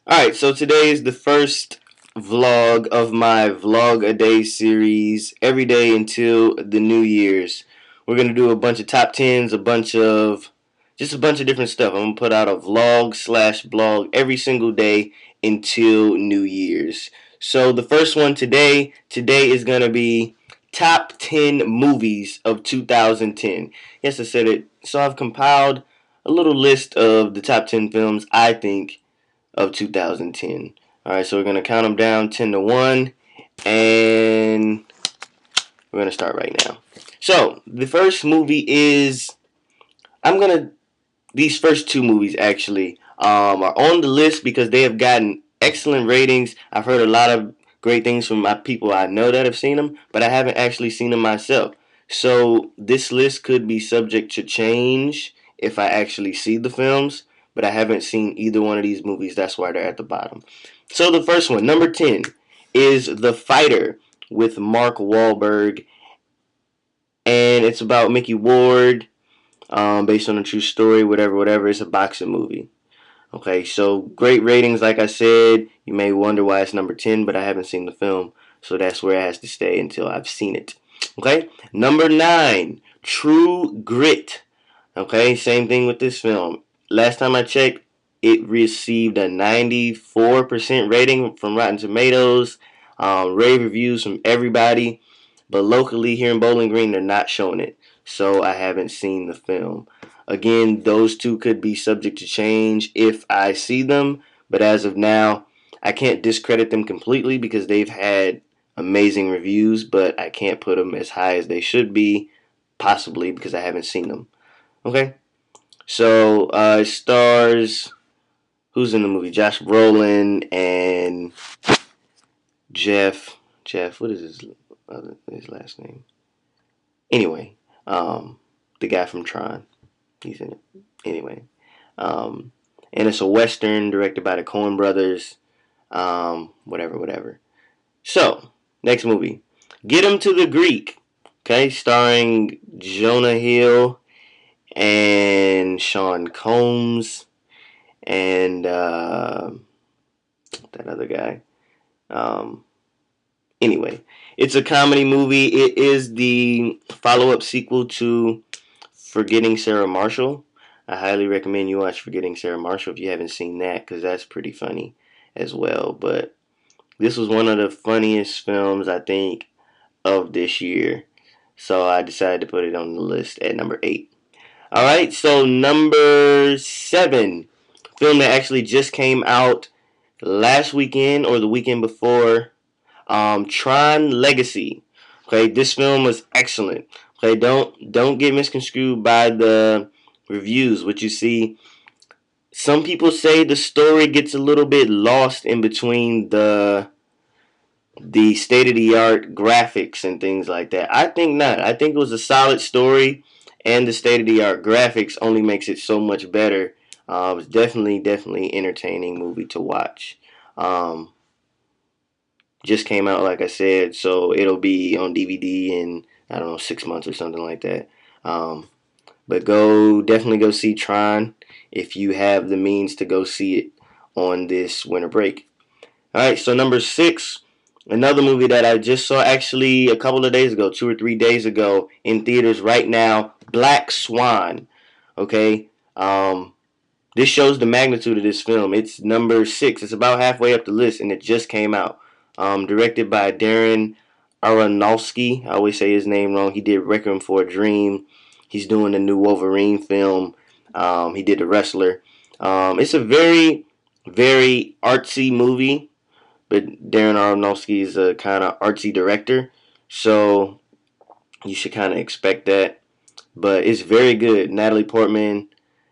Alright, so today is the first vlog of my Vlog a Day series, every day until the New Year's. We're going to do a bunch of top 10s, just a bunch of different stuff. I'm going to put out a vlog slash blog every single day until New Year's. So the first one today is going to be top 10 movies of 2010. Yes, I said it. So I've compiled a little list of the top 10 films I think of 2010. Alright, so we're going to count them down 10 to 1, and we're going to start right now. So, the first movie is, these first two movies actually are on the list because they have gotten excellent ratings. I've heard a lot of great things from my people I know that have seen them, but I haven't actually seen them myself. So, this list could be subject to change if I actually see the films, but I haven't seen either one of these movies. That's why they're at the bottom. So the first one, number 10, is The Fighter with Mark Wahlberg, and it's about Mickey Ward, based on a true story, whatever. It's a boxing movie. Okay, so great ratings, like I said. You may wonder why it's number 10, but I haven't seen the film, so that's where it has to stay until I've seen it. Okay, number 9, True Grit. Okay, same thing with this film. Last time I checked, it received a 94% rating from Rotten Tomatoes, rave reviews from everybody, but locally here in Bowling Green, they're not showing it, so I haven't seen the film. Again, those two could be subject to change if I see them, but as of now, I can't discredit them completely because they've had amazing reviews, but I can't put them as high as they should be, possibly because I haven't seen them. Okay? So, it stars, who's in the movie? Josh Brolin and what is his last name? Anyway, the guy from Tron, he's in it. Anyway, and it's a Western directed by the Coen brothers, whatever. So, next movie, Get Him to the Greek, okay, starring Jonah Hill and Sean Combs and that other guy. Um, anyway, it's a comedy movie. It is the follow-up sequel to Forgetting Sarah Marshall. I highly recommend you watch Forgetting Sarah Marshall if you haven't seen that, because that's pretty funny as well. But this was one of the funniest films, I think, of this year. So I decided to put it on the list at number 8. Alright, so number 7, film that actually just came out last weekend or the weekend before, Tron Legacy. Okay, this film was excellent. Okay, don't get misconstrued by the reviews. What you see, some people say the story gets a little bit lost in between the state of the art graphics and things like that. I think not. I think it was a solid story, and the state of the art graphics only makes it so much better. It was definitely entertaining movie to watch. Um, just came out, like I said, so it'll be on DVD in, I don't know, 6 months or something like that. But definitely go see Tron if you have the means to go see it on this winter break. All right, so number 6, another movie that I just saw actually a couple of days ago, 2 or 3 days ago, in theaters right now, Black Swan. Okay, this shows the magnitude of this film. It's number 6. It's about halfway up the list, and it just came out. Directed by Darren Aronofsky. I always say his name wrong. He did Requiem for a Dream. He's doing the new Wolverine film. He did The Wrestler. It's a very artsy movie, but Darren Aronofsky is a kind of artsy director, so you should kind of expect that. But it's very good. Natalie Portman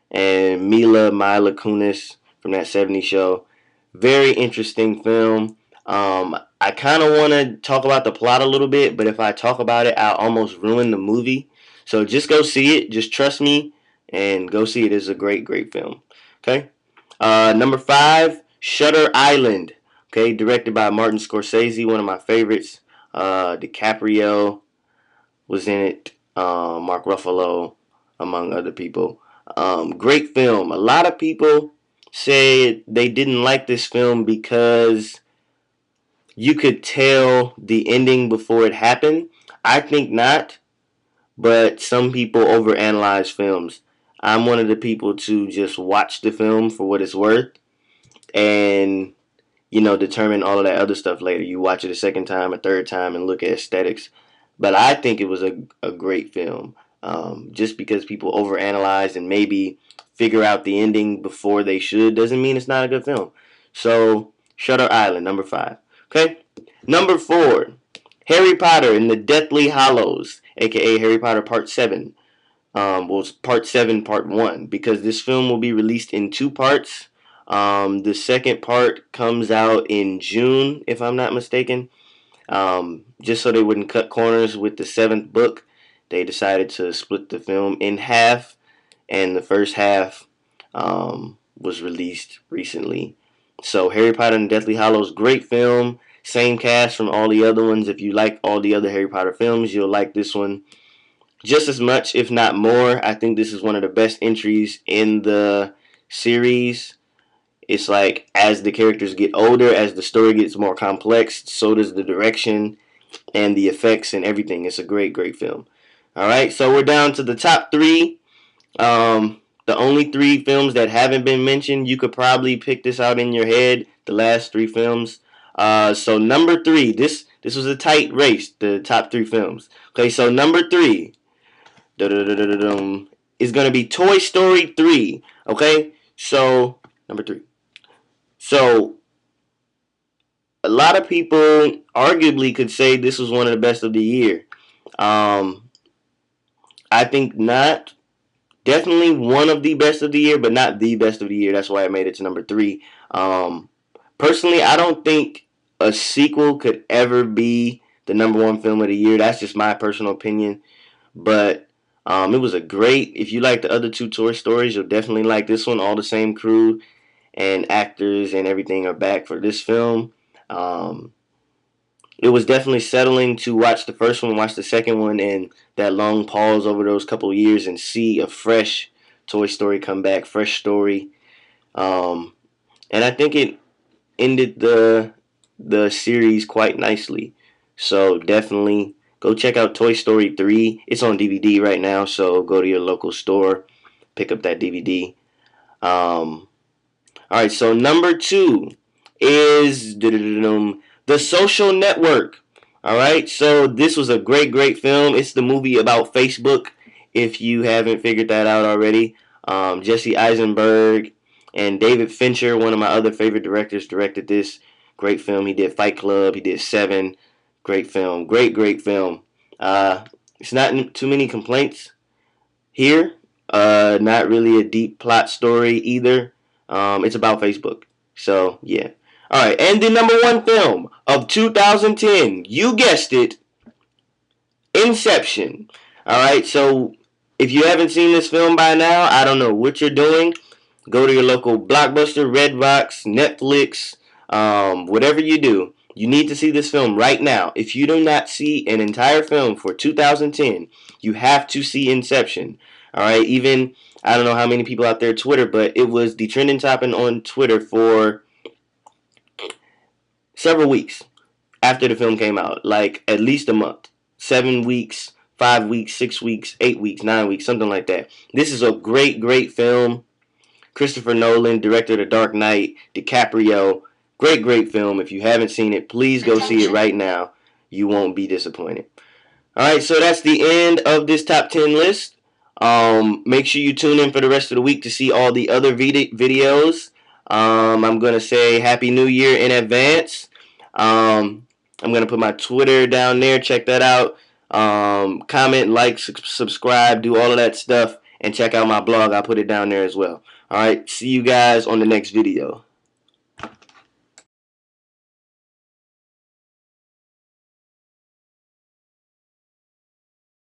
and Mila Kunis from that '70s show. Very interesting film. I kind of want to talk about the plot a little bit, but if I talk about it, I'll almost ruin the movie. So just go see it. Just trust me and go see it. It's a great film. Okay. Number 5, Shutter Island. Okay, directed by Martin Scorsese, one of my favorites. DiCaprio was in it. Mark Ruffalo, among other people. Great film. A lot of people said they didn't like this film because you could tell the ending before it happened. I think not, but some people overanalyze films. I'm one of the people to just watch the film for what it's worth and determine all of that other stuff later. You watch it a second time, a third time, and look at aesthetics. But I think it was a great film. Just because people overanalyze and maybe figure out the ending before they should doesn't mean it's not a good film. So, Shutter Island, number 5. Okay? Number 4, Harry Potter and the Deathly Hallows, aka Harry Potter Part 7. Well, Part 7, Part 1, because this film will be released in 2 parts. The second part comes out in June, if I'm not mistaken. Just so they wouldn't cut corners with the 7th book, they decided to split the film in half, and the first half was released recently. So, Harry Potter and Deathly Hallows, great film. Same cast from all the other ones. If you like all the other Harry Potter films, you'll like this one just as much, if not more. I think this is one of the best entries in the series. It's like as the characters get older, as the story gets more complex, so does the direction and the effects and everything. It's a great, great film. All right, so we're down to the top 3. The only 3 films that haven't been mentioned, you could probably pick this out in your head. The last 3 films. So number 3, this was a tight race. The top 3 films. Okay, so number 3 is gonna be Toy Story 3. Okay, so number 3. So a lot of people arguably could say this was one of the best of the year. Um, I think not. Definitely one of the best of the year, but not the best of the year. That's why I made it to number 3. Um, Personally, I don't think a sequel could ever be the number 1 film of the year. That's just my personal opinion. But it was a great. If you like the other 2 Toy Stories, you'll definitely like this one. All the same crew and actors and everything are back for this film. Um, it was definitely settling to watch the first one, watch the second one, and that long pause over those couple of years and see a fresh Toy Story come back, fresh story. Um, and I think it ended the series quite nicely. So definitely go check out Toy Story 3. It's on DVD right now, so go to your local store, pick up that DVD. All right, so number 2 is The Social Network. All right, so this was a great, great film. It's the movie about Facebook, if you haven't figured that out already. Jesse Eisenberg and David Fincher, one of my other favorite directors, directed this great film. He did Fight Club, he did Seven. Great film, great, great film. It's not too many complaints here. Not really a deep plot story either. It's about Facebook. So, yeah. Alright, and the number 1 film of 2010, you guessed it, Inception. Alright, so if you haven't seen this film by now, I don't know what you're doing. Go to your local Blockbuster, Redbox, Netflix, whatever you do. You need to see this film right now. If you do not see an entire film for 2010, you have to see Inception. Alright, even, I don't know how many people out there Twitter, but it was the trending topic on Twitter for several weeks after the film came out. Like, at least a month. 7 weeks, 5 weeks, 6 weeks, 8 weeks, 9 weeks, something like that. This is a great, great film. Christopher Nolan, director of The Dark Knight, DiCaprio. Great, great film. If you haven't seen it, please go see it right now. You won't be disappointed. Alright, so that's the end of this top 10 list. Make sure you tune in for the rest of the week to see all the other videos. I'm going to say Happy New Year in advance. I'm going to put my Twitter down there. Check that out. Comment, like, subscribe, do all of that stuff. And check out my blog. I'll put it down there as well. Alright, see you guys on the next video.